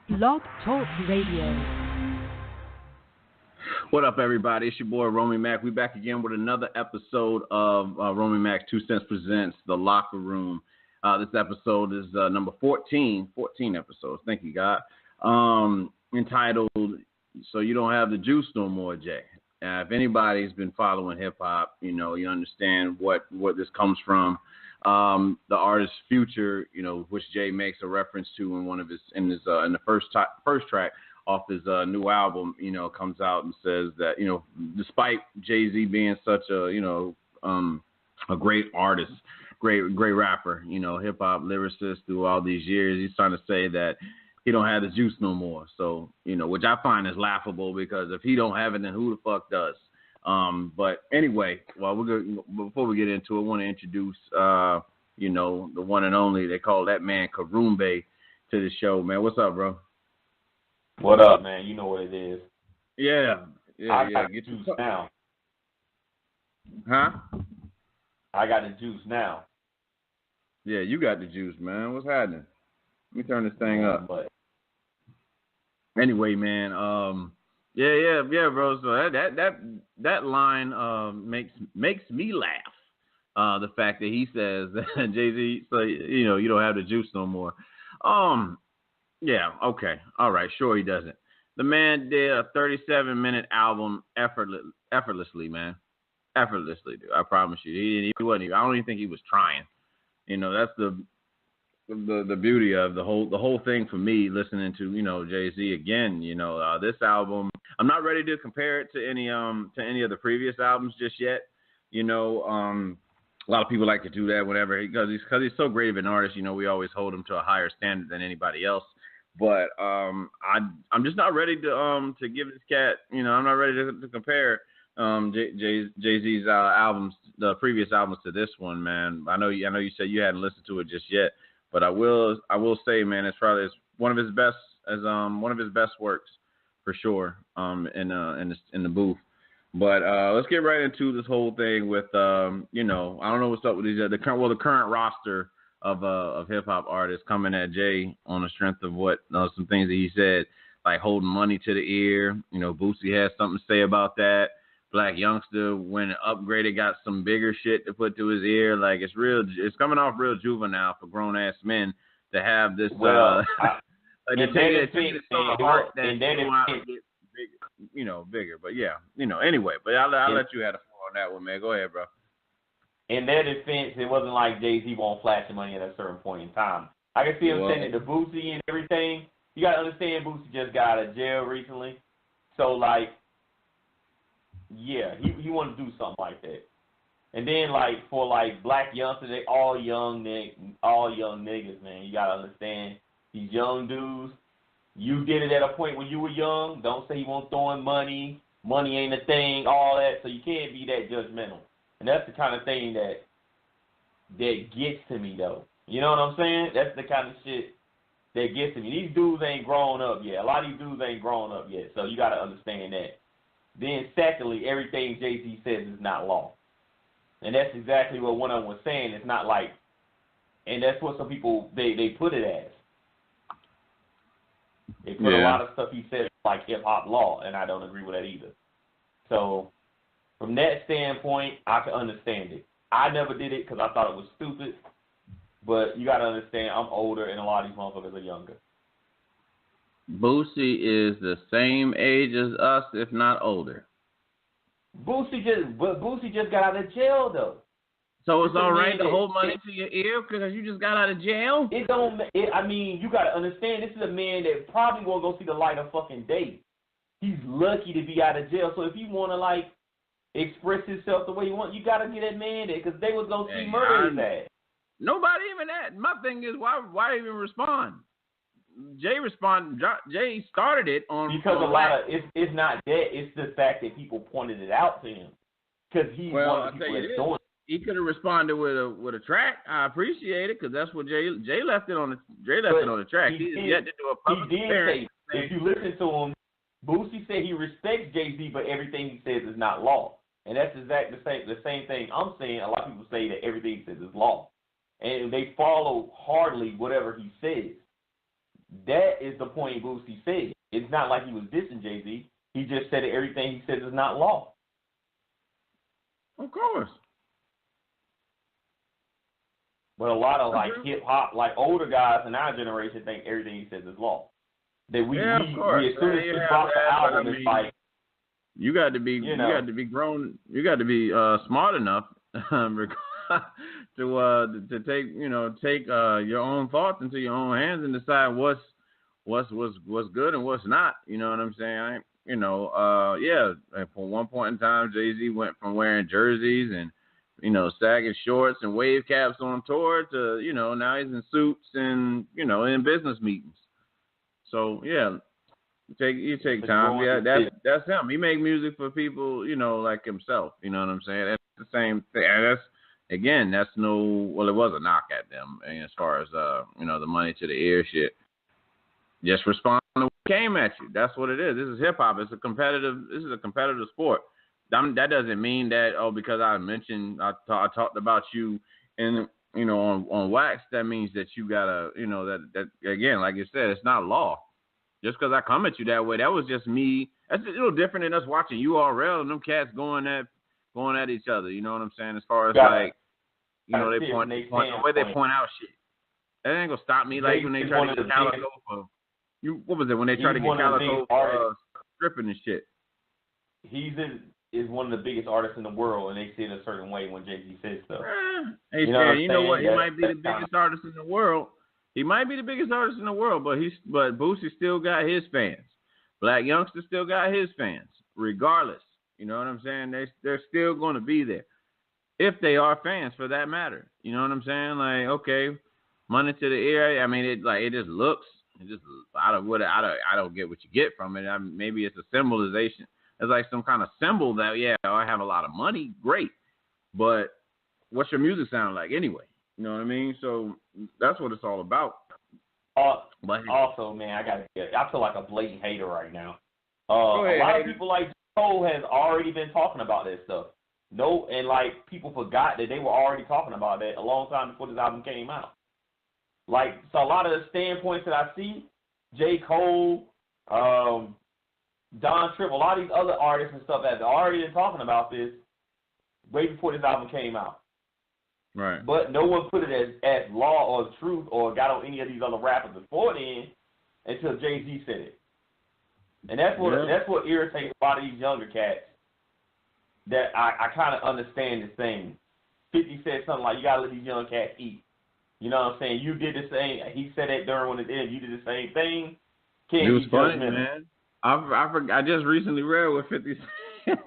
Blog Talk Radio. What up, everybody? It's your boy, Romey Mak. We back again with another episode of Romey Mak 2 Cents Presents The Locker Room. This episode is number 14 episodes. Thank you, God. Entitled, So You Don't Have the Juice No More, Jay. If anybody's been following hip-hop, you understand what this comes from. The artist Future, which Jay makes a reference to in one of in the first track off his new album, comes out and says that, despite Jay-Z being such a great artist, great rapper, hip hop lyricist through all these years, he's trying to say that he don't have the juice no more. So, which I find is laughable, because if he don't have it, then who the fuck does? But anyway, before we get into it, I want to introduce, the one and only, they call that man Karumbe, to the show, man. What's up, bro? What up, man? You know what it is. Yeah. I got the juice now. Huh? I got the juice now. Yeah, you got the juice, man. What's happening? Let me turn this thing up. But anyway, man. Yeah, bro. So that line makes me laugh. The fact that he says that Jay-Z, so you don't have the juice no more. Yeah, okay. All right, sure he doesn't. The man did a 37-minute album effortlessly, man. Effortlessly, dude. I promise you. He wasn't even, I don't even think he was trying. That's the beauty of the whole thing for me, listening to, Jay-Z again. This album, I'm not ready to compare it to any of the previous albums just yet. A lot of people like to do that whenever because he's so great of an artist. We always hold him to a higher standard than anybody else. But I'm just not ready to give this cat. I'm not ready to compare Jay-Z's albums, the previous albums, to this one, man. I know you said you hadn't listened to it just yet, but I will say, man, it's one of his best works for sure. In the booth. But let's get right into this whole thing with I don't know what's up with the current roster of hip hop artists coming at Jay on the strength of what some things that he said, like holding money to the ear. Boosie has something to say about that. Black Youngster, when it upgraded, got some bigger shit to put to his ear. Like it's coming off real juvenile for grown ass men to have this. Like they take it so to heart that they want to get bigger. But yeah, anyway. But I'll let you have the floor on that one, man. Go ahead, bro. In their defense, it wasn't like Jay-Z won't flash the money at a certain point in time. I can see him saying it to Boosie and everything. You got to understand, Boosie just got out of jail recently. So, yeah, he wanted to do something like that. And then, for Black Youngsters, they all young niggas, man. You got to understand, these young dudes, you did it at a point when you were young. Don't say you won't throw in money. Money ain't a thing, all that. So you can't be that judgmental. And that's the kind of thing that gets to me, though. You know what I'm saying? That's the kind of shit that gets to me. These dudes ain't grown up yet. A lot of these dudes ain't grown up yet. So you got to understand that. Then, secondly, everything Jay-Z says is not law. And that's exactly what one of them was saying. It's not like, and that's what some people, they put it as. They put a lot of stuff he says like hip-hop law, and I don't agree with that either. So, from that standpoint, I can understand it. I never did it because I thought it was stupid, but you got to understand I'm older and a lot of these motherfuckers are younger. Boosie is the same age as us, if not older. Boosie just got out of jail, though. So it's all right to hold money to your ear because you just got out of jail? You got to understand, this is a man that probably won't go see the light of fucking day. He's lucky to be out of jail. So if you want to, express himself the way you want, you got to get that man there because they was going to see murder his ass. Nobody even that. My thing is, why even respond? Jay started it on... Because it's not that. It's the fact that people pointed it out to him. Because he's one of the people that's doing it. He could have responded with a track. I appreciate it because that's what Jay left it on the track. He had to do a public appearance. If you listen to him, Boosie said he respects Jay-Z, but everything he says is not law. And that's exactly the same thing I'm saying. A lot of people say that everything he says is law. And they follow hardly whatever he says. that is the point Boosie said. It's not like he was dissing Jay-Z. He just said that everything he says is not law. Of course. But a lot of like hip hop, like older guys in our generation think everything he says is law. That we as soon as he drops the album, it's like you got to be grown, you got to be smart enough to take your own thoughts into your own hands and decide what's good and what's not. You know what I'm saying? For one point in time, Jay-Z went from wearing jerseys and sagging shorts and wave caps on tour to now he's in suits and in business meetings. So yeah. You take time. Yeah, that's him. He make music for people, like himself. You know what I'm saying? That's the same thing. And that's no. Well, it was a knock at them, as far as the money to the ear shit. Just respond to what came at you. That's what it is. This is hip hop. This is a competitive sport. That doesn't mean that because I mentioned I talked about you and on wax. That means that you gotta that again, like you said, it's not law. Just because I come at you that way, that was just me. That's a little different than us watching URL and them cats going at each other. You know what I'm saying? As far as they point the way they point out shit. That ain't gonna stop me. Like when they try to get Calico for what was it? When they try to get Calico for stripping and shit. Is one of the biggest artists in the world, and they see it a certain way when Jay-Z says stuff. Hey, you know what? He might be the biggest artist in the world. He might be the biggest artist in the world, but Boosie still got his fans. Black Youngster still got his fans, regardless. You know what I'm saying? They're still going to be there, if they are fans, for that matter. You know what I'm saying? Like, okay, money to the ear. I mean, it just looks. It just I don't get what you get from it. Maybe it's a symbolization. It's like some kind of symbol that I have a lot of money. Great, but what's your music sound like anyway? You know what I mean? So that's what it's all about. Also, man, I feel like a blatant hater right now. A lot of people like Cole has already been talking about this stuff. And like people forgot that they were already talking about that a long time before this album came out. Like, so a lot of the standpoints that I see, J. Cole, Don Tripp, a lot of these other artists and stuff have already been talking about this way before this album came out. Right. But no one put it as law or truth or got on any of these other rappers before then until Jay-Z said it. And that's what irritates a lot of these younger cats that I kind of understand this thing. 50 said something like, you got to let these young cats eat. You know what I'm saying? You did the same. He said that during one of the you did the same thing. It was funny, man. I just recently read what 50 said.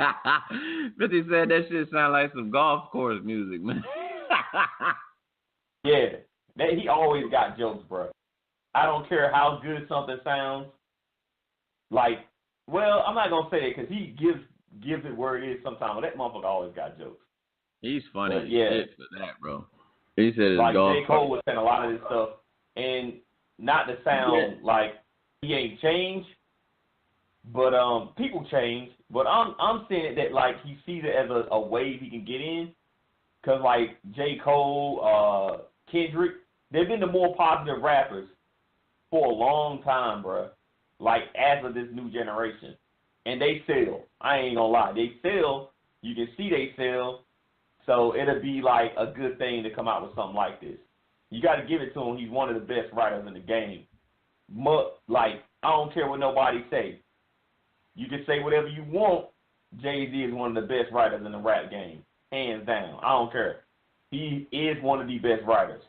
50 said that shit sound like some golf course music, man. Yeah, he always got jokes, bro. I don't care how good something sounds. Like, well, I'm not gonna say it because he gives it where it is sometimes. But that motherfucker always got jokes. He's funny as shit for that, bro. He said it's like golf. J. Cole was saying a lot of this stuff, and not to sound like he ain't changed, but people change. But I'm saying that like he sees it as a wave he can get in. Because, like, J. Cole, Kendrick, they've been the more positive rappers for a long time, bro. Like, as of this new generation. And they sell. I ain't going to lie. They sell. You can see they sell. So it'll be, like, a good thing to come out with something like this. You got to give it to him. He's one of the best writers in the game. Like, I don't care what nobody say. You can say whatever you want. Jay-Z is one of the best writers in the rap game. Hands down. I don't care. He is one of the best writers.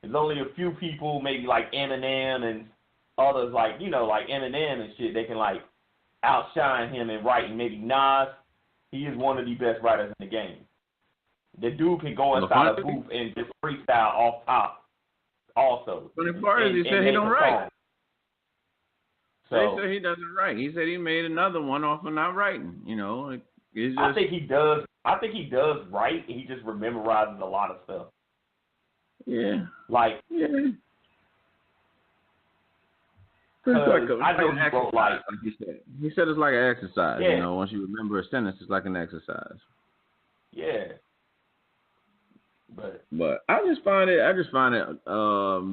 There's only a few people, maybe like Eminem and others like Eminem and shit, they can like outshine him in writing. Maybe Nas, he is one of the best writers in the game. The dude can go inside a booth and just freestyle off top also. But as far as he said he don't write. So, they said he doesn't write. He said he made another one off of not writing. It's just, I think he does. I think he does write. He just memorizes a lot of stuff. Yeah. Yeah. I know he wrote like you said. He said it's like an exercise. Yeah. Once you remember a sentence, it's like an exercise. Yeah. But I just find it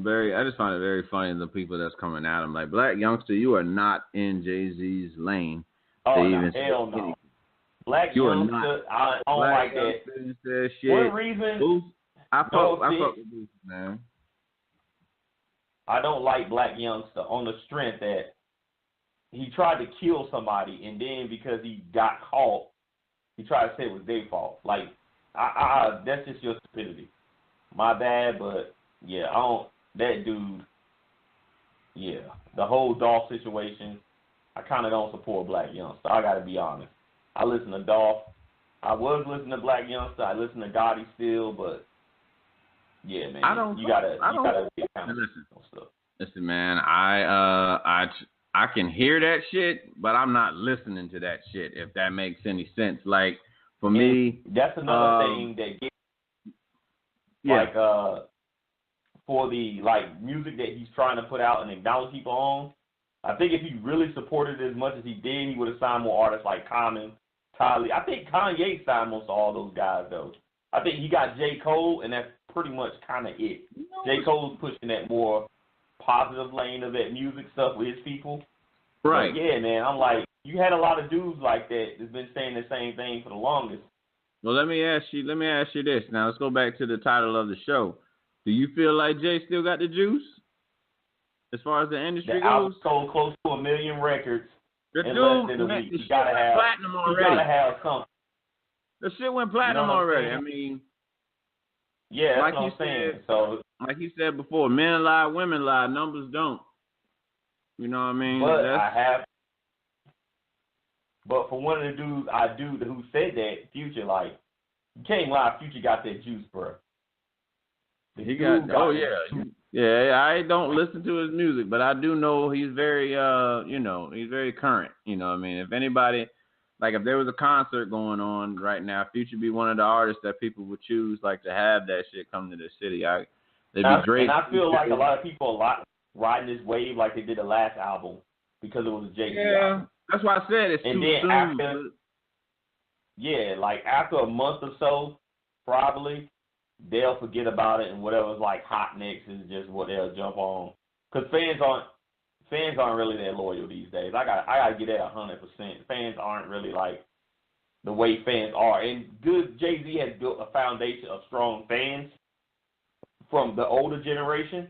very funny, the people that's coming at him. Like, Black youngster, you are not in Jay-Z's lane. Oh, no, hell no. Black you youngster, I don't like that. Shit. One reason, Booth, I fuck with Booth, man. I don't like Black youngster on the strength that he tried to kill somebody, and then because he got caught, he tried to say it was their fault. Like, that's just your stupidity. My bad, but yeah, that dude, yeah, the whole Dolph situation, I kind of don't support Black youngster. I got to be honest. I listen to Dolph. I was listening to Black youngster. I listen to Gotti still, but yeah, man, you gotta get kind of stuff. Listen, man, I can hear that shit, but I'm not listening to that shit, if that makes any sense. Like, for me, that's another thing that gets for the music that he's trying to put out and acknowledge people on. I think if he really supported it as much as he did, he would have signed more artists like Common, Tyler. I think Kanye signed most of all those guys though. I think he got J. Cole, and that's pretty much kind of it. J. Cole's pushing that more positive lane of that music stuff with his people. Right. But yeah, man, I'm like, you had a lot of dudes like that that's been saying the same thing for the longest. Well, let me ask you this. Now, let's go back to the title of the show. Do you feel like Jay still got the juice as far as the industry goes? The album goes? sold close to 1 million records the in dude, less than a week. You gotta have platinum already. You gotta have something. The shit went platinum already. I mean, yeah, that's what I'm saying. So, like you said before, men lie, women lie, numbers don't. You know what I mean? But for one of the dudes who said that, Future, like, you can't lie, Future got that juice, bro. Yeah, I don't listen to his music, but I do know he's very, he's very current. You know what I mean? If anybody, like, if there was a concert going on right now, Future be one of the artists that people would choose, like, to have that shit come to the city. They'd be great. And I feel like a lot of people are riding this wave like they did the last album because it was a Jay-Z album. That's why I said it's and too then soon. After a month or so, probably, they'll forget about it, and whatever's like hot next is just what they'll jump on. Because fans aren't really that loyal these days. I gotta get that 100%. Fans aren't really like the way fans are. And good Jay-Z has built a foundation of strong fans from the older generation.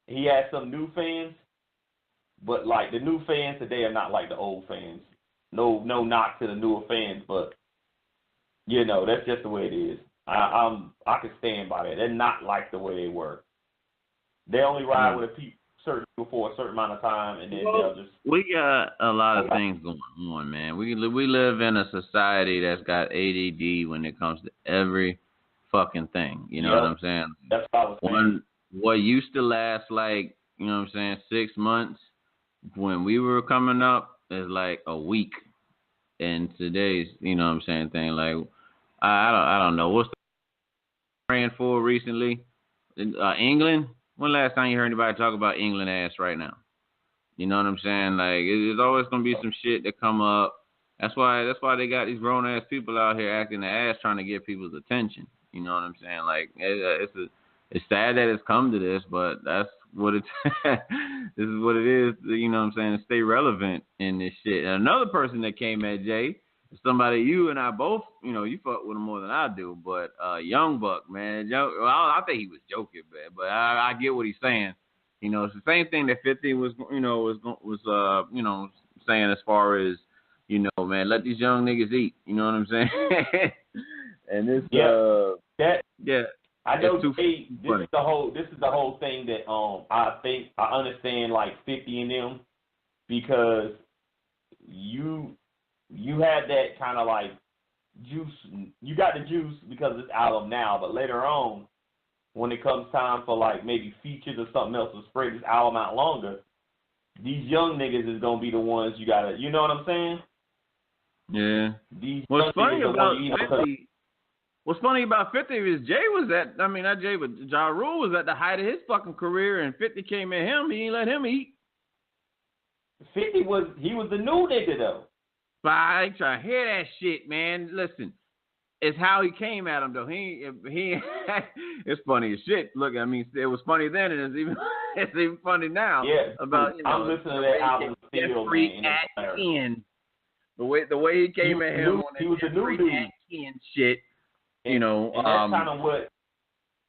He has some new fans, but like the new fans today are not like the old fans. No knock to the newer fans, but that's just the way it is. I can stand by that. They're not like the way they were. They only ride with certain people for a certain amount of time, and then they'll just. We got a lot of things going on, man. We live in a society that's got ADD when it comes to every fucking thing. You know what I'm saying? That's what I was saying. What used to last 6 months when we were coming up is like a week. And today's, thing. Like, I don't know. What's the praying for recently? England? When last time you heard anybody talk about England ass right now? You know what I'm saying? Like, there's always gonna be some shit that come up. That's why they got these grown ass people out here acting the ass trying to get people's attention. You know what I'm saying? Like, it's sad that it's come to this, but that's what it's. This is what it is. You know what I'm saying? To stay relevant in this shit. And another person that came at Jay, somebody you and I both, you fuck with him more than I do, but Young Buck, man, I think he was joking, man, but I get what he's saying. It's the same thing that 50 was saying as far as, man, let these young niggas eat. You know what I'm saying? And this, I know. This is the whole thing that I think I understand like 50 in them, because you had that kind of like juice. You got the juice because of this album now, but later on, when it comes time for like maybe features or something else to spread this album out longer, these young niggas is gonna be the ones you gotta. You know what I'm saying? Yeah. What's funny about 50 is Jay was at. I mean, not Jay, but Ja Rule was at the height of his fucking career, and 50 came at him. He ain't let him eat. 50 was the new nigga though. But I ain't trying to hear that shit, man. Listen, it's how he came at him though. He it's funny as shit. Look, I mean, it was funny then, and it's even funny now. Yeah, about I'm listening to that album still, man. At 10. The way he came at him on he was a new dude. At 10 shit. And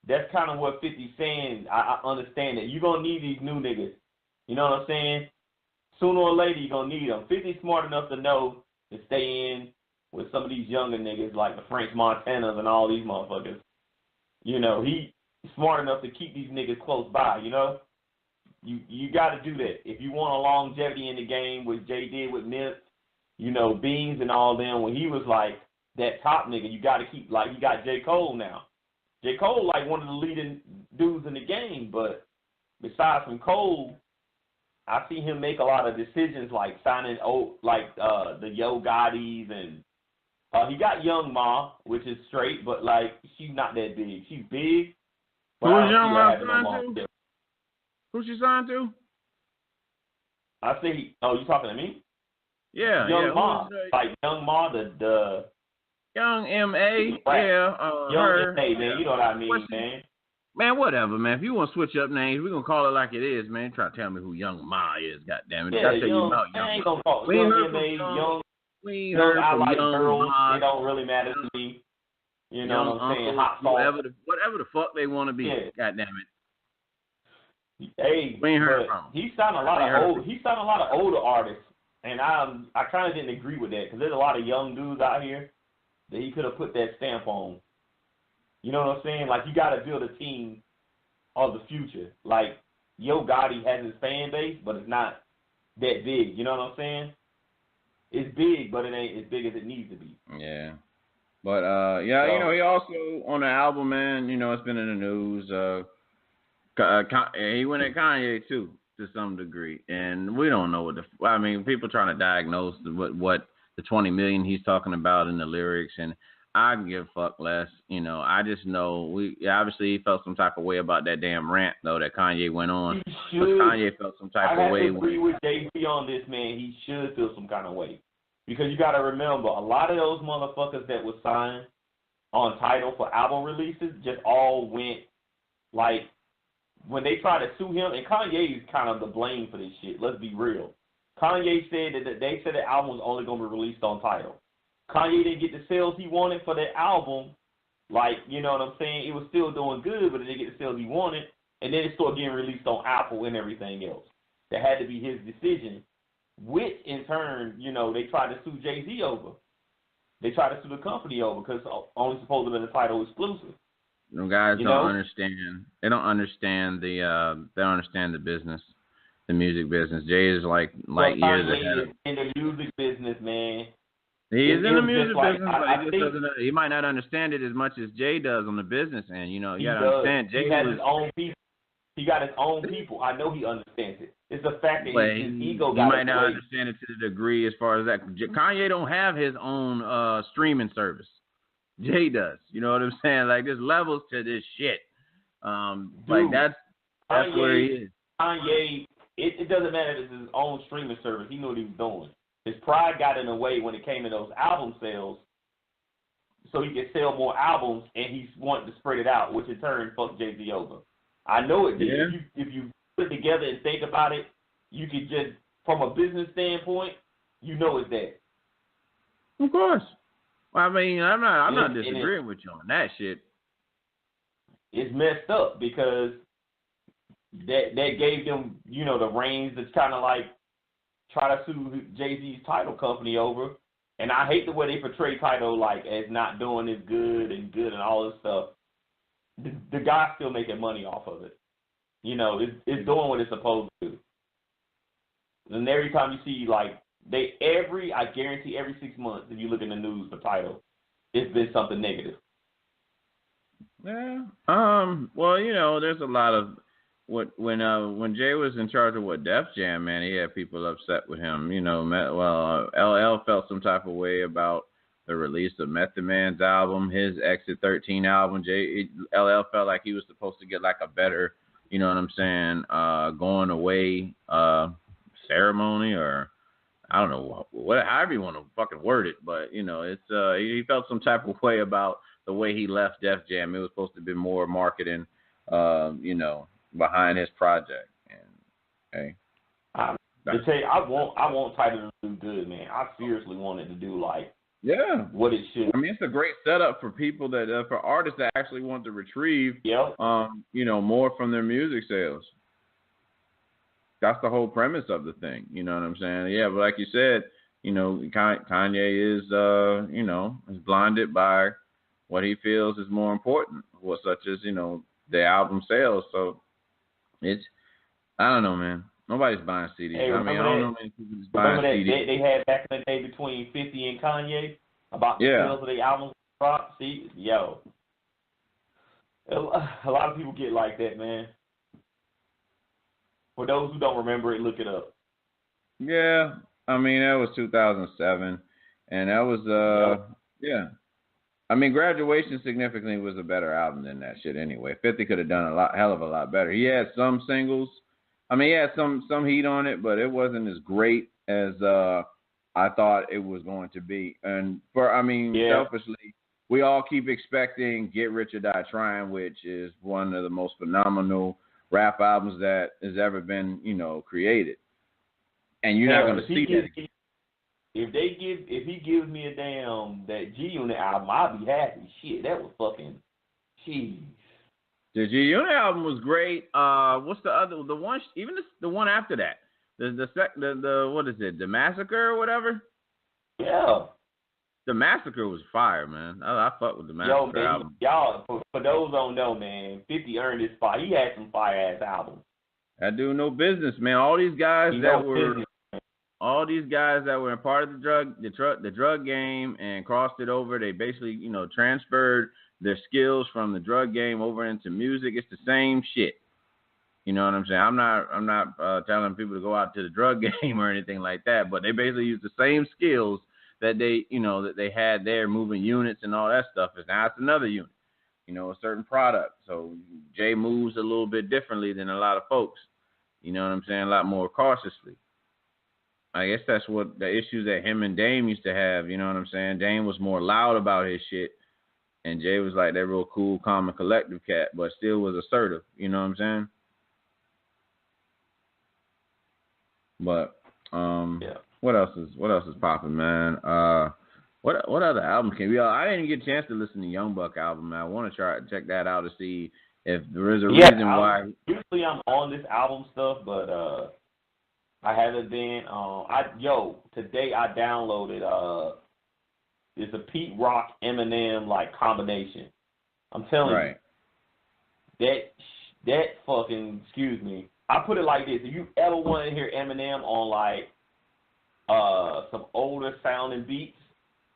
that's kind of what 50's saying. I understand that you're gonna need these new niggas. You know what I'm saying? Sooner or later you're gonna need them. 50's smart enough to know to stay in with some of these younger niggas like the French Montanas and all these motherfuckers. You know, he's smart enough to keep these niggas close by, you know? You got to do that. If you want a longevity in the game, which Jay did with Nip, you know, Beans and all them, when he was like that top nigga, you got to keep, like, you got J. Cole now. J. Cole, like, one of the leading dudes in the game, but besides from Cole, I see him make a lot of decisions like signing, the Yo Gottis, and he got Young Ma, which is straight, but, like, she's not that big. She's big, but who's Young Ma signed to? Who's she signed to? I see. Oh, you talking to me? Yeah, Young Ma. Like Young Ma, the Young M.A., Young her. M.A., man, you know what I mean, man. Man, whatever, man. If you want to switch up names, we're going to call it like it is, man. Try to tell me who Young Ma is, goddammit. Yeah, I tell you about I ain't Young going to call it. Young M.A., Young, I like girls. They don't really matter to me. You know what I'm saying? Hot sauce. Whatever the fuck they want to be, goddammit. Hey, he signed a lot of older artists, and I kind of didn't agree with that because there's a lot of young dudes out here that he could have put that stamp on. You know what I'm saying? Like, you got to build a team of the future. Like, Yo Gotti has his fan base, but it's not that big. You know what I'm saying? It's big, but it ain't as big as it needs to be. Yeah. But, you know, he also, on the album, man, you know, it's been in the news. He went at Kanye, too, to some degree. And we don't know what people trying to diagnose what the 20 million he's talking about in the lyrics, and I can give a fuck less. You know, I just know obviously he felt some type of way about that damn rant though that Kanye went on. Kanye felt some type of way. I agree with Jay-Z on this, man. He should feel some kind of way because you got to remember a lot of those motherfuckers that was signed on Tidal for album releases just all went like when they tried to sue him, and Kanye is kind of the blame for this shit. Let's be real. Kanye said that they said the album was only going to be released on Tidal. Kanye didn't get the sales he wanted for that album. Like, you know what I'm saying? It was still doing good, but it didn't get the sales he wanted. And then it started getting released on Apple and everything else. That had to be his decision, which in turn, you know, they tried to sue Jay-Z over. They tried to sue the company over because only supposed to be the Tidal exclusive. You guys don't understand. They don't understand the business, the music business. Jay is like years ahead of in the music business, man. He is in the music business, but he just doesn't. He might not understand it as much as Jay does on the business end. You know, you gotta understand. Jay has his own people. He got his own people. I know he understands it. It's the fact that his ego got. He might not understand it to the degree as far as that. Kanye don't have his own streaming service. Jay does. You know what I'm saying? Like, there's levels to this shit. Like that's Kanye, where he is. Kanye, it doesn't matter if it's his own streaming service. He knew what he was doing. His pride got in the way when it came to those album sales, so he could sell more albums, and he wanted to spread it out, which in turn fucked Jay-Z over. I know it did. Yeah. If you put it together and think about it, you could just, from a business standpoint, you know it's that. Of course. Well, I mean, I'm not disagreeing with you on that shit. It's messed up because that gave them, you know, the reins to kind of like try to sue Jay-Z's Tidal company over. And I hate the way they portray Tidal like as not doing as good and all this stuff. The guy's still making money off of it. You know, it's doing what it's supposed to do. And every time you see like I guarantee every 6 months if you look in the news for Tidal, it's been something negative. Yeah. Well, you know, there's a lot of when Jay was in charge of Def Jam, man, he had people upset with him. You know, LL felt some type of way about the release of Method Man's album, his Exit 13 album. LL felt like he was supposed to get like a better, you know what I'm saying, going away ceremony or I don't know however you want to fucking word it, but you know, it's he felt some type of way about the way he left Def Jam. It was supposed to be more marketing, you know, behind his project. And hey, to tell you, I want Title to do good, man. I seriously want it to do like what it should. I mean, it's a great setup for people that for artists that actually want to retrieve, you know, more from their music sales. That's the whole premise of the thing. You know what I'm saying? Yeah, but like you said, you know, Kanye is, you know, is blinded by what he feels is more important, such as, you know, the album sales. So it's, I don't know, man. Nobody's buying CDs. Hey, I mean, I don't know many people just buying CDs. Remember that they had back in the day between 50 and Kanye about the sales of the albums drop? See, yo, a lot of people get like that, man. For those who don't remember it, look it up. Yeah, I mean, that was 2007, and that was, yeah. I mean, Graduation significantly was a better album than that shit anyway. 50 could have done hell of a lot better. He had some singles. I mean, he had some heat on it, but it wasn't as great as I thought it was going to be. And selfishly, we all keep expecting Get Rich or Die Trying, which is one of the most phenomenal rap albums that has ever been, you know, created. And you're not going to see that again. If he gives me a damn that G Unit album, I'll be happy. Shit, that was fucking cheese. The G Unit album was great. What's the other? The one, even the one after that. The what is it? The Massacre or whatever. Yeah. The Massacre was fire, man. I fuck with the Massacre album. Y'all, for those who don't know, man, 50 earned his spot. He had some fire ass albums. That dude, no business, man. All these guys that were a part of the drug game and crossed it over. They basically, you know, transferred their skills from the drug game over into music. It's the same shit. You know what I'm saying? I'm not telling people to go out to the drug game or anything like that, but they basically use the same skills that they had there, moving units and all that stuff. Now it's another unit, you know, a certain product. So Jay moves a little bit differently than a lot of folks. You know what I'm saying? A lot more cautiously. I guess that's what the issues that him and Dame used to have. You know what I'm saying? Dame was more loud about his shit, and Jay was like that real cool, calm, and collective cat, but still was assertive. You know what I'm saying? But what else is popping, man? What other albums can we? I didn't get a chance to listen to Young Buck album, man. I want to try to check that out to see if there is a reason why. Usually I'm on this album stuff, but I haven't been. Today I downloaded. It's a Pete Rock Eminem like combination. I'm telling you, that fucking, excuse me. I put it like this: if you ever want to hear Eminem on like some older sounding beats,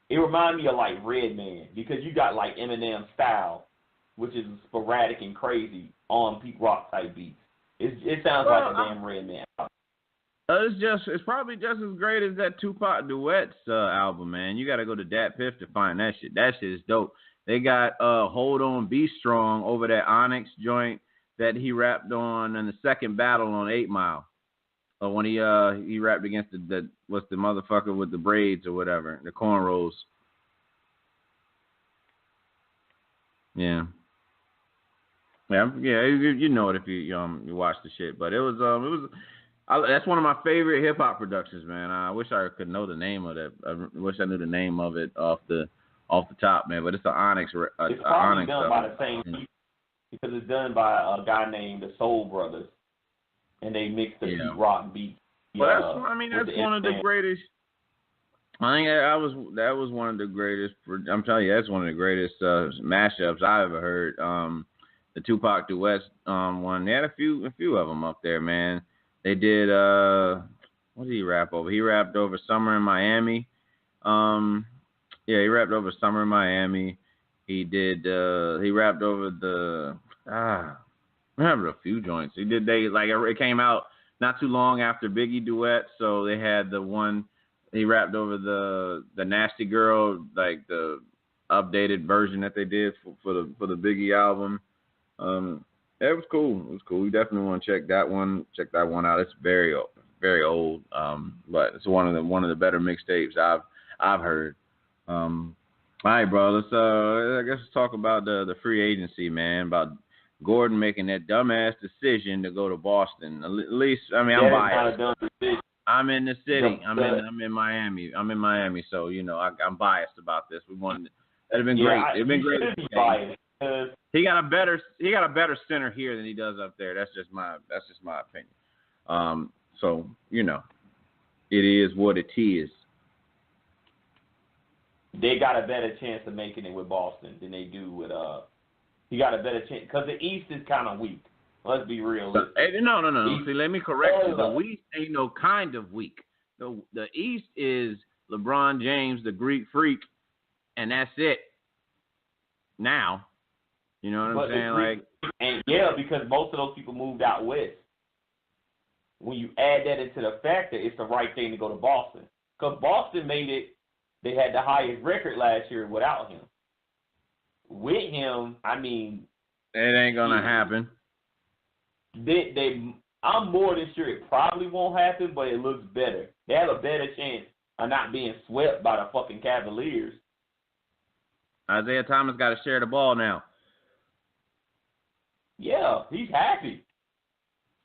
it reminds me of like Redman, because you got like Eminem style, which is sporadic and crazy on Pete Rock type beats. It sounds like a damn Redman. It's probably just as great as that Tupac Duets album, man. You got to go to Dat Piff to find that shit. That shit is dope. They got Hold On, Be Strong over that Onyx joint that he rapped on in the second battle on 8 Mile. When he rapped against the what's the motherfucker with the braids or whatever, the cornrows. Yeah. You know it if you watch the shit, but it was that's one of my favorite hip hop productions, man. I wish I could know the name of that. I wish I knew the name of it off the top, man. But it's an Onyx. It's probably done by the same people, because it's done by a guy named the Soul Brothers, and they mix the Pete Rock beats. Well, that's one of the greatest. I think that was one of the greatest. I'm telling you, that's one of the greatest mashups I ever heard. The Tupac Duets one. They had a few of them up there, man. They did, what did he rap over? He rapped over Summer in Miami. He rapped over Summer in Miami. He did, he rapped over I remember a few joints. It came out not too long after Biggie Duet, so they had the one, he rapped over the Nasty Girl, like the updated version that they did for the Biggie album. It was cool. You definitely want to check that one out. It's very open. very old. But it's one of the better mixtapes I've heard. All right, bro. I guess let's talk about the free agency, man. About Gordon making that dumbass decision to go to Boston. At least, I mean, I'm biased. Not a dumb decision. I'm in the city. I'm in Miami. So I'm biased about this. That'd have been great. It'd been great. He got a better center here than he does up there. That's just my opinion. So it is what it is. They got a better chance of making it with Boston than they do with He got a better chance because the East is kind of weak. Let's be real. No. See, let me correct you. The East ain't no kind of weak. The East is LeBron James, the Greek freak, and that's it. Now, you know what I'm saying? Because most of those people moved out west. When you add that into the factor, it's the right thing to go to Boston. Because Boston made it. They had the highest record last year without him. With him, I mean, it ain't gonna happen. I'm more than sure it probably won't happen, but it looks better. They have a better chance of not being swept by the fucking Cavaliers. Isaiah Thomas got to share the ball now. Yeah, he's happy.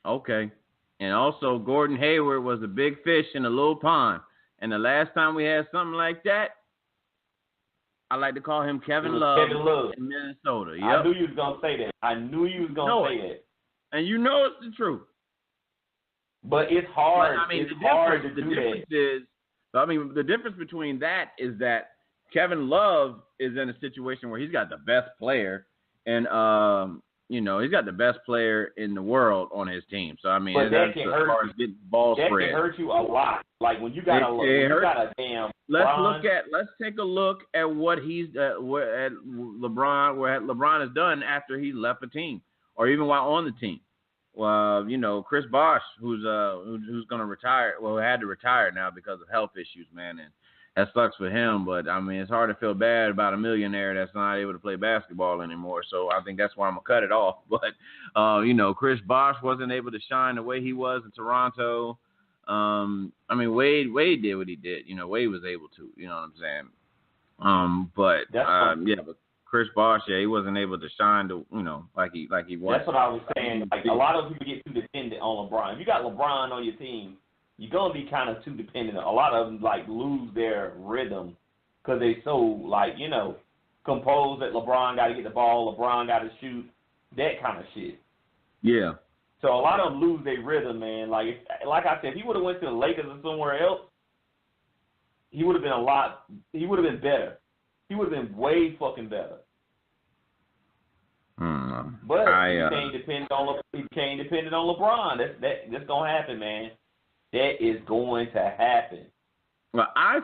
Okay. And also, Gordon Hayward was a big fish in a little pond. And the last time we had something like that, I like to call him Kevin Love in Minnesota. Yep. I knew you was going to say that. That. And you know it's the truth. But it's hard. The difference between that is that Kevin Love is in a situation where he's got the best player, and he's got the best player in the world on his team. So I mean, that can hurt you. Ball that spread. can hurt you a lot. Like when you got a damn. Let's take a look at what LeBron has done after he left a team, or even while on the team. Well, Chris Bosh, who's going to retire, who had to retire now because of health issues, man, and that sucks for him. But I mean, it's hard to feel bad about a millionaire that's not able to play basketball anymore. So I think that's why I'm gonna cut it off. But Chris Bosh wasn't able to shine the way he was in Toronto. I mean, Wade did what he did. Wade was able to. You know what I'm saying? But Chris Bosh, he wasn't able to shine to, like he was. That's what I was saying. Like, a lot of people get too dependent on LeBron. If you got LeBron on your team, you're going to be kind of too dependent. A lot of them, lose their rhythm because they so, composed that LeBron got to get the ball, LeBron got to shoot, that kind of shit. Yeah. So a lot of them lose their rhythm, man. Like I said, if he would have went to the Lakers or somewhere else, he would have been better. He would have been way fucking better. But he can't depend on LeBron. That's gonna happen, man. That is going to happen. Well, I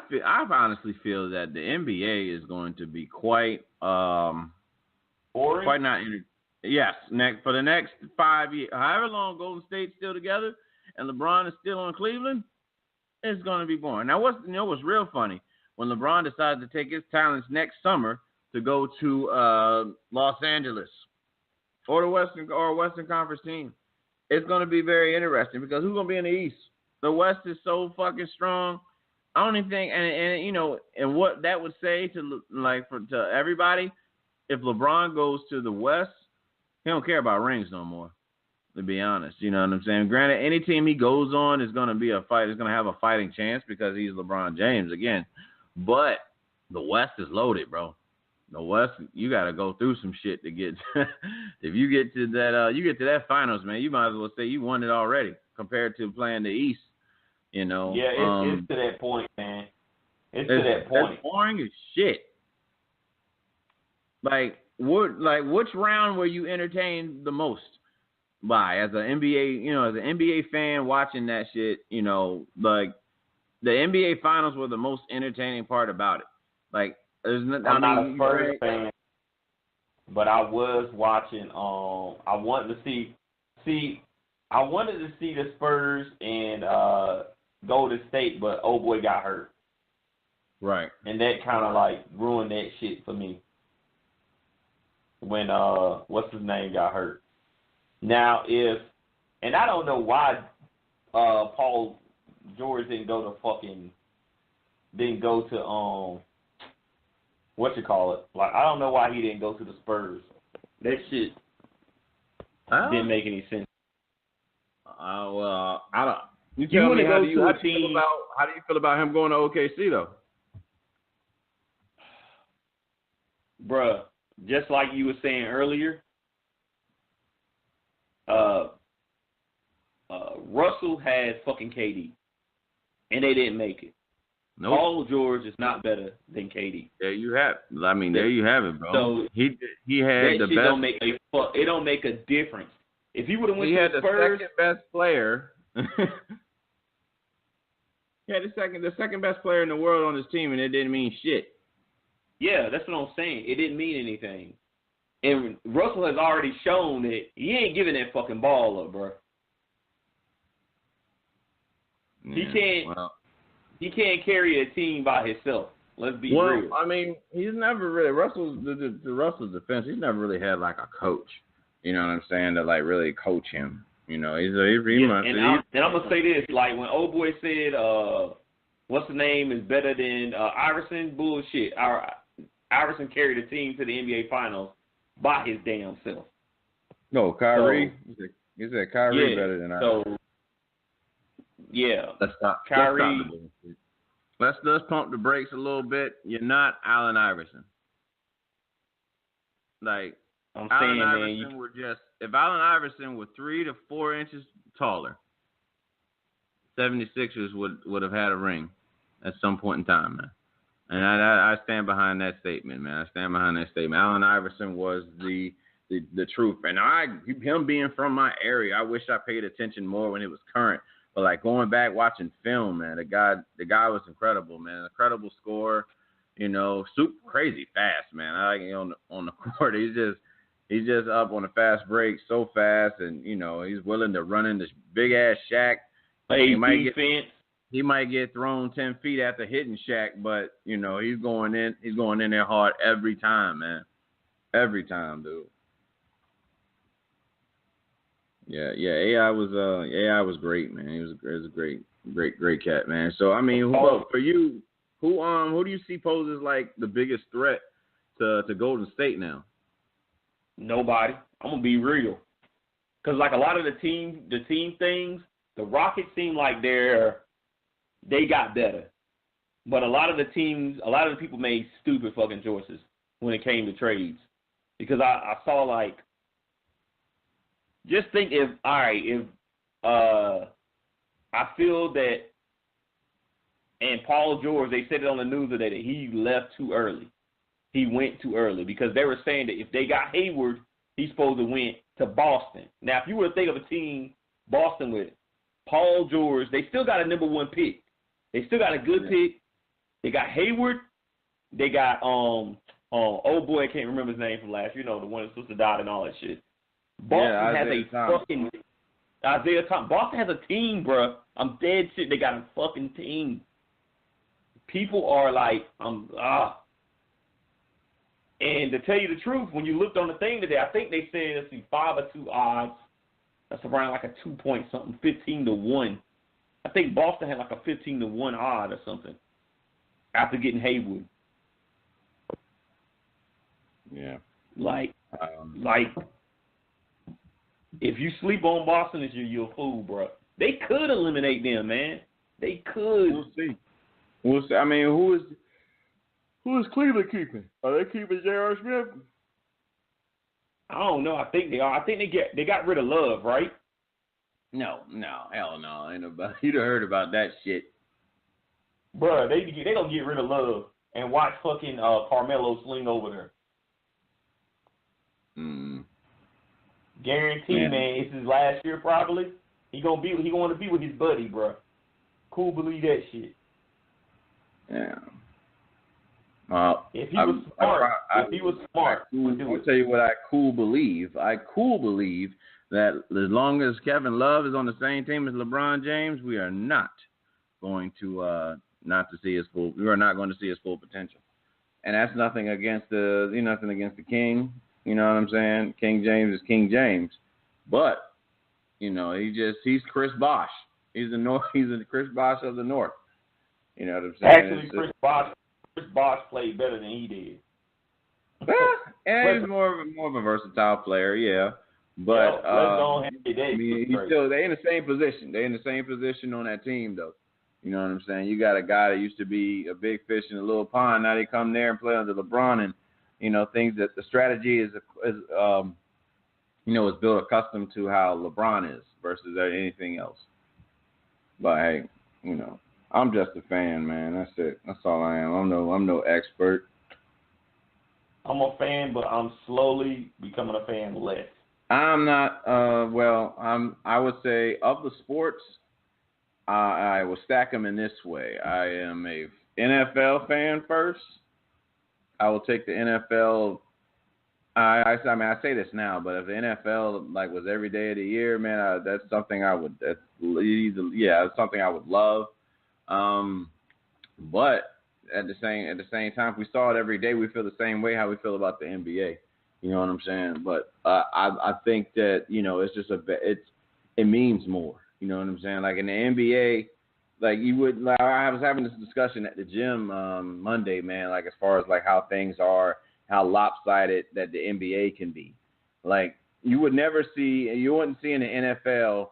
honestly feel that the NBA is going to be quite not. Yes, for the next 5 years, however long Golden State's still together and LeBron is still on Cleveland, it's going to be boring. Now, what's real funny? When LeBron decides to take his talents next summer to go to Los Angeles or a Western Conference team, it's going to be very interesting because who's going to be in the East? The West is so fucking strong. I don't even think, and what that would say to everybody, if LeBron goes to the West, he don't care about rings no more. To be honest, you know what I'm saying. Granted, any team he goes on is going to be a fight. Is going to have a fighting chance because he's LeBron James again. But the West is loaded, bro. The West, you got to go through some shit to get. If you get to that finals, man, you might as well say you won it already compared to playing the East. Yeah, it's to that point, man. It's to that point. It's boring as shit. Which round were you entertained the most by as an NBA fan watching that shit? The NBA finals were the most entertaining part about it. I'm not a Spurs fan, but I was watching. I wanted to see the Spurs and Golden State, but old boy got hurt. Right. And that kind of ruined that shit for me. When what's his name got hurt. Now and I don't know why Paul George didn't go to what you call it? Like, I don't know why he didn't go to the Spurs. That shit didn't make any sense. Well, I don't. You You tell want me to how go do you to a how do you feel team? about how do you feel about him going to OKC though? Bruh, just like you were saying earlier, Russell had fucking KD, and they didn't make it. Nope. Paul George is not better than KD. There you have. I mean, there you have it, bro. So he had that the shit best. it don't make a difference. If he would have went He to had the the Spurs, second best player. He had the second best player in the world on his team, and it didn't mean shit. yeah, that's what I'm saying. It didn't mean anything. And Russell has already shown that he ain't giving that fucking ball up, bro. Yeah, He can't carry a team by himself. Let's be real. I mean, he's never really Russell's defense. He's never really had like a coach. You know what I'm saying? To like really coach him. You know, I'm gonna say this: like when old boy said, "What's the name is better than Iverson?" Bullshit. Iverson carried the team to the NBA Finals by his damn self. No, Kyrie. He said Kyrie better than Iverson. So yeah, Let's stop. Kyrie. Let's pump the brakes a little bit. You're not Allen Iverson. Like I'm Allen saying, Iverson man, if Allen Iverson were 3 to 4 inches taller, 76ers would have had a ring at some point in time, man. And I stand behind that statement, man. I stand behind that statement. Allen Iverson was the truth. And him being from my area, I wish I paid attention more when it was current. But like going back watching film, man, the guy was incredible, man. Incredible scorer, you know, super crazy fast, man. I like him on the court. He's just up on a fast break so fast, and you know he's willing to run in this big ass Shaq. play defense. He might get thrown 10 feet after hitting Shaq, but you know he's going in there hard every time, man. Every time, dude. Yeah. AI was great, man. He was a great cat, man. So I mean, for you, who do you see poses like the biggest threat to Golden State now? Nobody. I'm gonna be real, because like a lot of the team things, the Rockets seem like they got better, but a lot of the people made stupid fucking choices when it came to trades, because I saw like, just think if I feel that, and Paul George, they said it on the news today that he left too early. He went too early because they were saying that if they got Hayward, he's supposed to went to Boston. Now, if you were to think of a team, Boston with Paul George, they still got a number 1 pick. They still got a good pick. They got Hayward. They got old boy, I can't remember his name from last year. You know, the one that's supposed to die and all that shit. Boston has Isaiah Thomas. Boston has a team, bro. I'm dead shit. They got a fucking team. People are like, And to tell you the truth, when you looked on the thing today, I think they said, let's see, 5 or 2 odds. That's around like a 2-point-something, 15-1. I think Boston had like a 15-1 odd or something after getting Hayward. Yeah. Like, if you sleep on Boston this year, you're a fool, bro. They could eliminate them, man. They could. We'll see. I mean, who is Cleveland keeping? Are they keeping J.R. Smith? I don't know. I think they are. I think they got rid of Love, right? No, hell no. Ain't nobody. You'd have heard about that shit. Bruh, they gonna get rid of Love and watch fucking Carmelo swing over there. Guarantee, man. It's his last year probably. He want to be with his buddy, bruh. Cool, believe that shit. Yeah. If he was smart, he would do it. I'll tell you what I believe. I believe that as long as Kevin Love is on the same team as LeBron James, we are not going to see his full potential. And that's nothing against the King. You know what I'm saying? King James is King James. But, you know, he's Chris Bosh. He's the North. He's the Chris Bosh of the North. You know what I'm saying? Actually, Chris Bosh played better than he did. And he's more of a versatile player, yeah. But I mean, they in the same position. They in the same position on that team, though. You know what I'm saying? You got a guy that used to be a big fish in a little pond. Now they come there and play under LeBron, and things that the strategy is built accustomed to how LeBron is versus anything else. But hey, I'm just a fan, man. That's it. That's all I am. I'm no expert. I'm a fan, but I'm slowly becoming a fan less. I'm not. I would say of the sports, I will stack them in this way. I am a NFL fan first. I will take the NFL. I say this now, but if the NFL was every day of the year, man, that's something I would. That's something I would love. But at the same time, if we saw it every day, we feel the same way how we feel about the NBA. You know what I'm saying? But I think that it's just it means more. You know what I'm saying? Like in the NBA, I was having this discussion at the gym Monday, man. Like as far as how things are, how lopsided that the NBA can be. Like you wouldn't see in the NFL,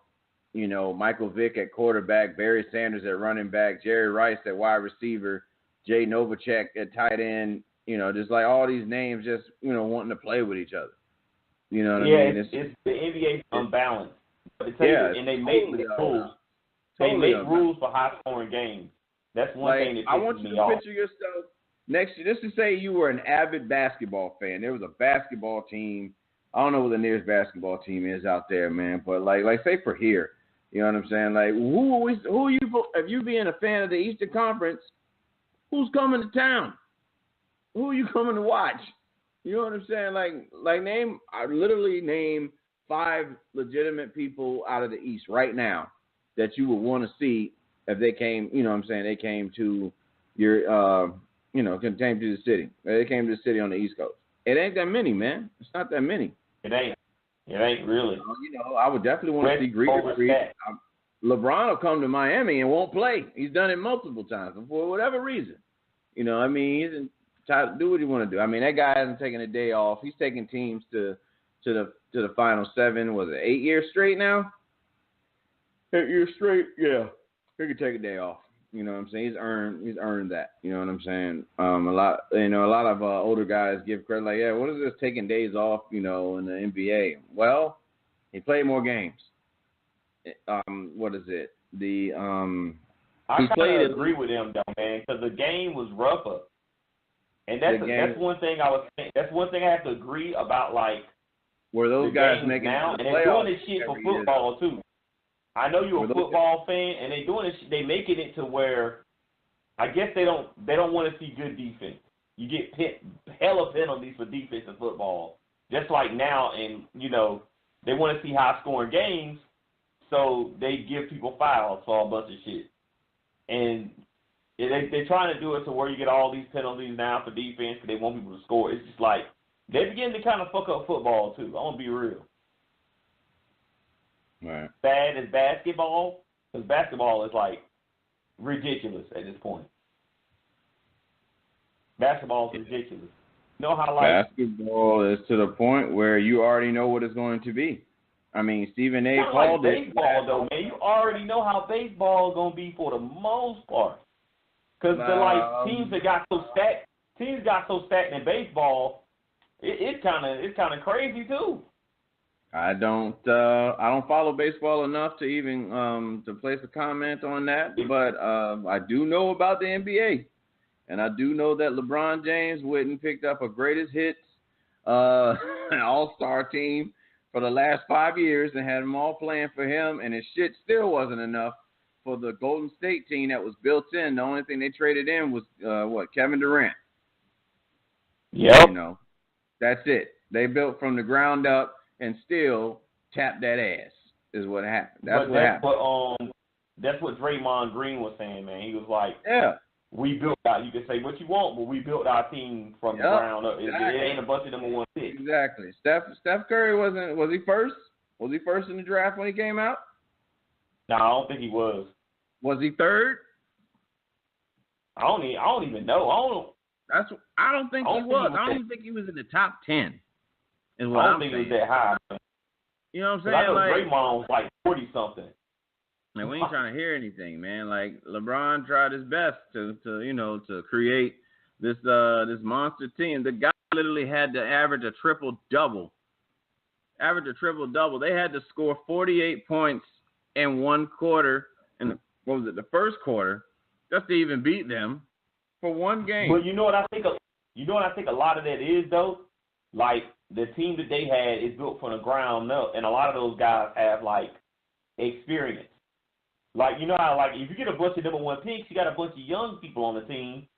Michael Vick at quarterback, Barry Sanders at running back, Jerry Rice at wide receiver, Jay Novacek at tight end. Just all these names just, wanting to play with each other. You know what I mean? It's the NBA's unbalanced. And they make rules. They make rules for high-scoring games. That's one thing that pisses me off. I want you to picture yourself next year. Just to say you were an avid basketball fan. There was a basketball team. I don't know what the nearest basketball team is out there, man. But say for here, you know what I'm saying? Who are you? If you being a fan of the Eastern Conference, who's coming to town? Who are you coming to watch? You know what I'm saying? Name 5 legitimate people out of the East right now that you would want to see if they came. You know what I'm saying? They came to your, came to the city. They came to the city on the East Coast. It ain't that many, man. It's not that many. It ain't really. I would definitely want to see Greek. LeBron will come to Miami and won't play. He's done it multiple times for whatever reason. He's do what he want to do. I mean, that guy hasn't taken a day off. He's taking teams to the final 7. Was it 8 years straight now? 8 years straight, yeah. He could take a day off. You know what I'm saying? He's earned that. You know what I'm saying? A lot of older guys give credit what is this taking days off? In the NBA? Well, he played more games. What is it? I kind of agree with him though, man, because the game was rougher. And that's one thing I was saying. That's one thing I have to agree about. Were those guys making now, and they're doing this shit for football too. I know you're a football fan, and they doing this. They making it to where, I guess they don't want to see good defense. You get hella penalties for defense in football, just like now, and they want to see high scoring games, so they give people fouls for a bunch of shit, and they're trying to do it to where you get all these penalties now for defense because they want people to score. It's just they're beginning to kind of fuck up football too. I want to be real. Right. Bad as basketball, because basketball is ridiculous at this point. Basketball is ridiculous. You know how basketball is to the point where you already know what it's going to be. I mean, Stephen A. called it. Baseball though, man, you already know how baseball is going to be for the most part. Because teams got so stacked in baseball, it's kind of crazy too. I don't follow baseball enough to even to place a comment on that, but I do know about the NBA, and I do know that LeBron James went and picked up a greatest hits all-star team for the last 5 years and had them all playing for him, and his shit still wasn't enough for the Golden State team that was built in. The only thing they traded in was Kevin Durant. Yep. That's it. They built from the ground up and still tapped that ass is what happened. That's what Draymond Green was saying, man. He was like, yeah, we built out. You can say what you want, but we built our team from the ground up. Exactly. It ain't a bunch of number 1 picks. Exactly. Steph Curry was he first? Was he first in the draft when he came out? No, I don't think he was. Was he third? I don't even know. I don't think he was. I don't even think he was in the top 10. Is what I don't I'm think saying. it was that high. You know what I'm saying? I know Like, Draymond was like 40 something. man, we ain't trying to hear anything, man. Like LeBron tried his best to create this monster team. The guy literally had to average a triple double. They had to score 48 points in one quarter, and what was it, the first quarter, just to even beat them for one game. But you know what I think? A lot of that is though. Like the team that they had is built from the ground up, and a lot of those guys have like experience. Like you know how like if you get a bunch of number one picks, you got a bunch of young people on the team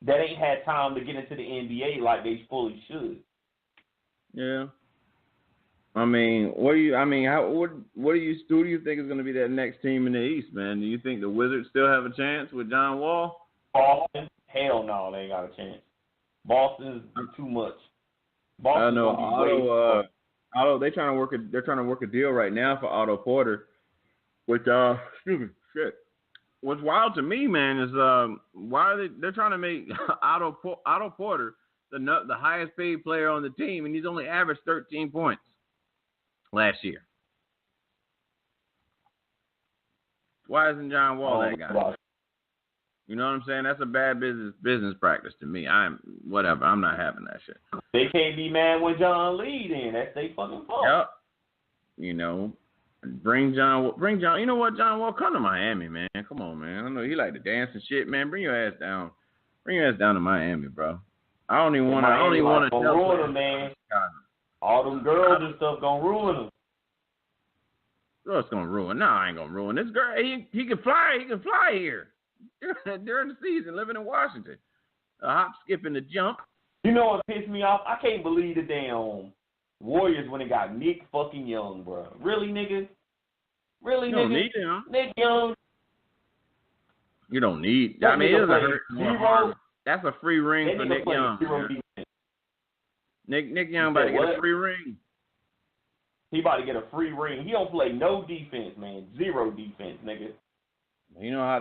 that ain't had time to get into the NBA like they fully should. Yeah. I mean, who do you think is going to be that next team in the East, man? Do you think the Wizards still have a chance with John Wall? Boston? Hell no, they ain't got a chance. Boston's too much. Boston's I know Otto. They're trying to work a deal right now for Otto Porter. Which What's wild to me, man, is why they're trying to make Otto Porter the highest paid player on the team, and he's only averaged 13 points last year. Why isn't John Wall that guy? You know what I'm saying? That's a bad business practice to me. I'm not having that shit. They can't be mad when John lead in. That's their fucking fault. Yep. You know, bring John. You know what, John Wall, come to Miami, man. Come on, man. I know he like to dance and shit, man. Bring your ass down. Bring your ass down to Miami, bro. I don't even want to ruin him, man. All them girls and stuff gonna ruin him. What's gonna ruin? No, I ain't gonna ruin this girl. He can fly. He can fly here during the season, living in Washington. A hop, skip, and a jump. You know what pissed me off? I can't believe the damn Warriors when they got Nick fucking Young, bro. Really, nigga? Really, you nigga? Don't need him. Nick Young. You don't need. I mean, it is zero. That's a free ring for Nick Young. Nick Young about to get a free ring. He about to get a free ring. He don't play no defense, man. Zero defense, nigga. He know how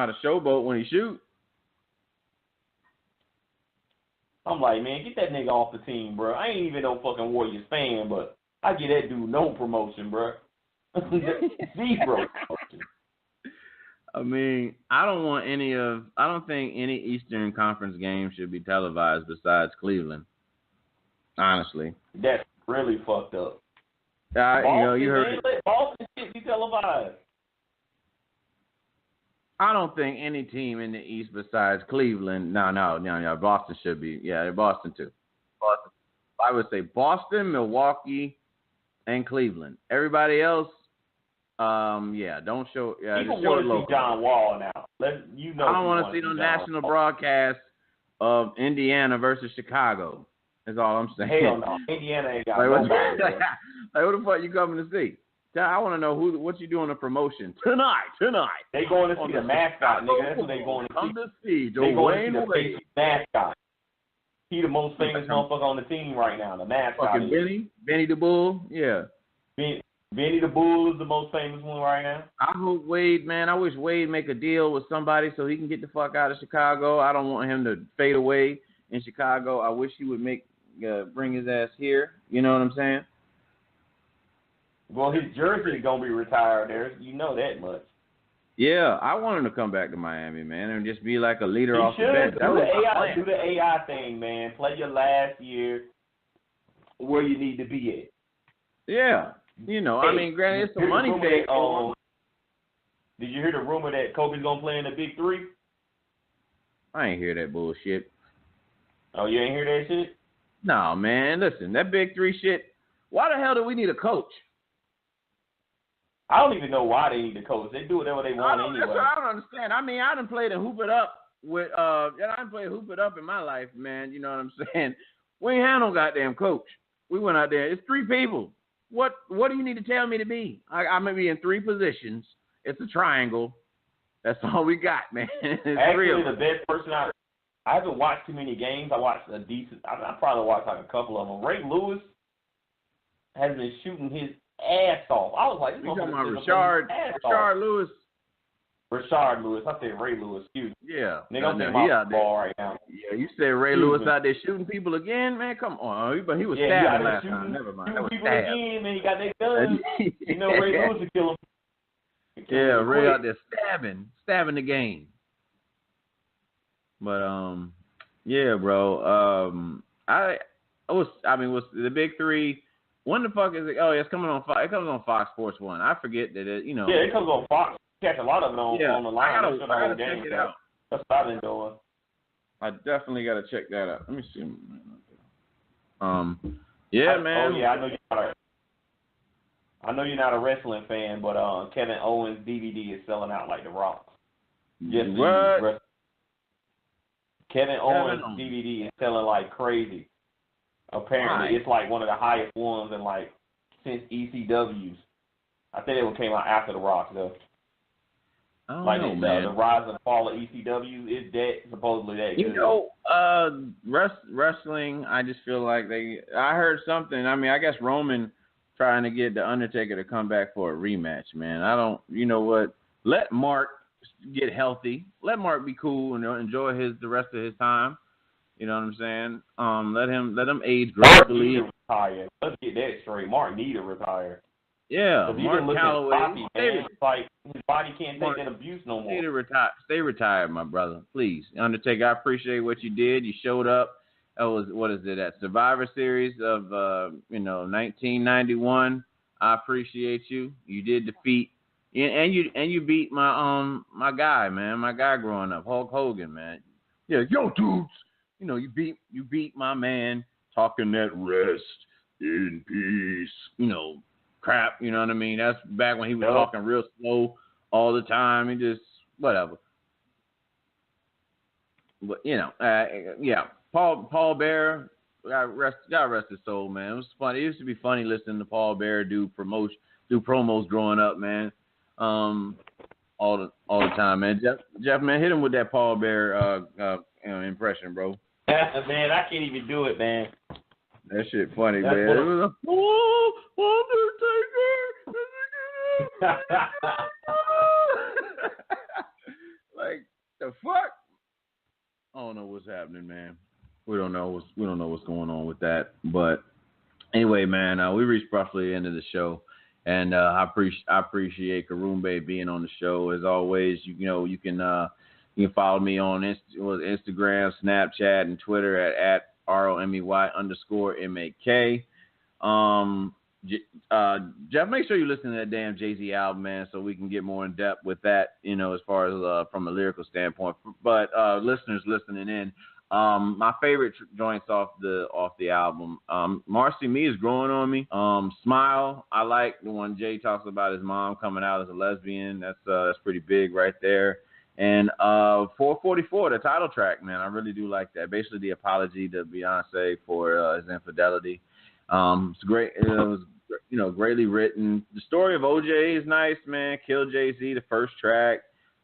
to showboat when he shoot. I'm like, man, get that nigga off the team, bro. I ain't even no fucking Warriors fan, but I get that dude no promotion, bro. Zero promotion. I mean, I don't think any Eastern Conference game should be televised besides Cleveland. Honestly. That's really fucked up. Boston, you heard let Boston shit be televised. I don't think any team in the East besides Cleveland. No. Boston should be. Yeah, Boston too. Boston. I would say Boston, Milwaukee, and Cleveland. Everybody else, don't show. Yeah, people want to see John Wall now. I don't want to see no national broadcast of Indiana versus Chicago. That's all I'm saying. Hell no, Indiana ain't got nobody. Like, what the fuck you coming to see? I want to know what you doing a promotion tonight. They going to see the mascot, nigga. That's what they going to see. Come to see They going to see the mascot. He the most famous motherfucker on the team right now. The mascot. Fucking Benny the Bull. Yeah. Benny the Bull is the most famous one right now. I hope Wade, man. I wish Wade make a deal with somebody so he can get the fuck out of Chicago. I don't want him to fade away in Chicago. I wish he would bring his ass here. You know what I'm saying? Well, his jersey is going to be retired there. You know that much. Yeah, I want him to come back to Miami, man, and just be like a leader he off should. the bench. Do the AI thing, man. Play your last year where you need to be at. Yeah. I mean, granted, it's some money paid. Did you hear the rumor that Kobe's going to play in the Big Three? I ain't hear that bullshit. Oh, you ain't hear that shit? No, man. Listen, that Big Three shit, why the hell do we need a coach? I don't even know why they need a coach. They do whatever they want anyway. That's what I don't understand. I mean, I done played and hoop it up with I done played hoop it up in my life, man. You know what I'm saying? We ain't had no goddamn coach. We went out there. It's three people. What do you need to tell me to be? I'm gonna be in three positions. It's a triangle. That's all we got, man. Actually, the best person I haven't watched too many games. I watched a decent. I probably watched like a couple of them. Ray Lewis has been shooting his ass off. I was like, this You talking about motherfucker took Rashard Lewis? Rashard Lewis. I said Ray Lewis. Excuse me. Yeah. Nigga, I'm thinking about ball right now. Yeah, you said Ray Lewis out there shooting people again, man. Come on, but he was stabbing last time. Never mind. That was people stab. again, man. He got that gun. You know Ray Lewis would kill him. Yeah, Ray out there stabbing the game. But yeah, bro. Was the big three? When the fuck is it? Oh, yeah, it's coming on Fox. It comes on Fox Sports 1. I forget that it. Yeah, it comes on Fox. Catch a lot of it on the line. I gotta check it out. That's what I've been doing. I definitely gotta check that out. Let me see. Yeah, man. Oh yeah, I know you're not a wrestling fan, but Kevin Owens DVD is selling out like the Rock. What? Kevin Owens DVD is selling like crazy. Apparently, It's like one of the highest ones in like since ECW's. I think it came out after the Rock though. I don't like know, man. The rise and fall of ECW is supposedly that good. You know, wrestling, I just feel like I heard something. I mean, I guess Roman trying to get The Undertaker to come back for a rematch, man. You know what? Let Mark get healthy. Let Mark be cool and enjoy the rest of his time. You know what I'm saying? Let him age gracefully. Retire. Let's get that straight. Mark need to retire. Yeah, Mark Calloway. It's like his body can't take that abuse no more. Stay retired, my brother. Please. Undertaker, I appreciate what you did. You showed up. That was, at Survivor Series of 1991. I appreciate you. You did defeat and you beat my guy, man. My guy growing up, Hulk Hogan, man. Yeah, yo dudes. You beat my man talking that rest in peace. Crap, you know what I mean? That's back when he was talking real slow all the time. He just, whatever. But, yeah. Paul Bearer, God rest his soul, man. It was funny. It used to be funny listening to Paul Bearer do promos growing up, man. All the time, man. Jeff, man, hit him with that Paul Bearer impression, bro. Man, I can't even do it, man. That shit funny, man. It was Undertaker. Like the fuck? I don't know what's happening, man. We don't know what's going on with that. But anyway, man, we reached roughly the end of the show, and I appreciate Karumbe being on the show as always. You can follow me on Instagram, Snapchat, and Twitter at ROMEY_MAK. Jeff, make sure you listen to that damn Jay-Z album, man, so we can get more in depth with that, as far as from a lyrical standpoint. But listeners listening in, my favorite joints off the album, Marcy Me is growing on me. Smile, I like the one Jay talks about his mom coming out as a lesbian. That's pretty big right there. And 444, the title track, man, I really do like that. Basically, the apology to Beyonce for his infidelity. It's great. It was, greatly written. The story of OJ is nice, man. Kill Jay-Z, the first track.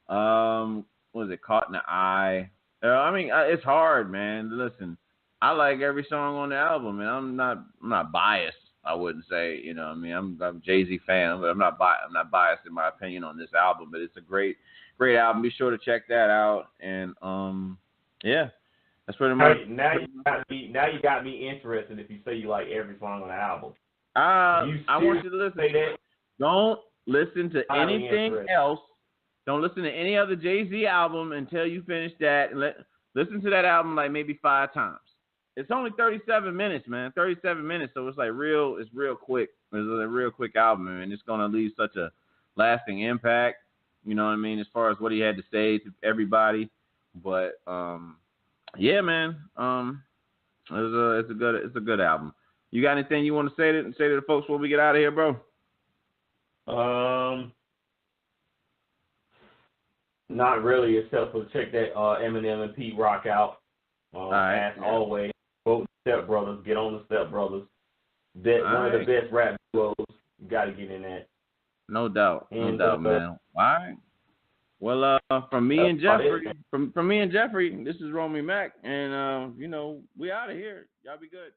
What was it? Caught in the Eye. It's hard, man. Listen, I like every song on the album, and I'm not biased. I wouldn't say, I'm a Jay-Z fan, but I'm not biased in my opinion on this album. But it's a great album. Be sure to check that out. And yeah, that's pretty much. Now you got me interested. If you say you like every song on the album, I want you to listen. That? Don't listen to anything else. Don't listen to any other Jay-Z album until you finish that. And listen to that album like maybe 5 times. It's only 37 minutes, man. 37 minutes, so it's real quick. It's a real quick album, and it's gonna leave such a lasting impact. You know what I mean, as far as what he had to say to everybody. But yeah, man. It's a good album. You got anything you want to say to the folks before we get out of here, bro? Not really, except for check that Eminem and Pete Rock out. Right, as always, vote Step Brothers. Get on the Step Brothers. One of the best rap duos. You got to get in that. No doubt, man. All right. Well, from me and Jeffrey, from me and Jeffrey, this is Romey Mak, and we out of here. Y'all be good.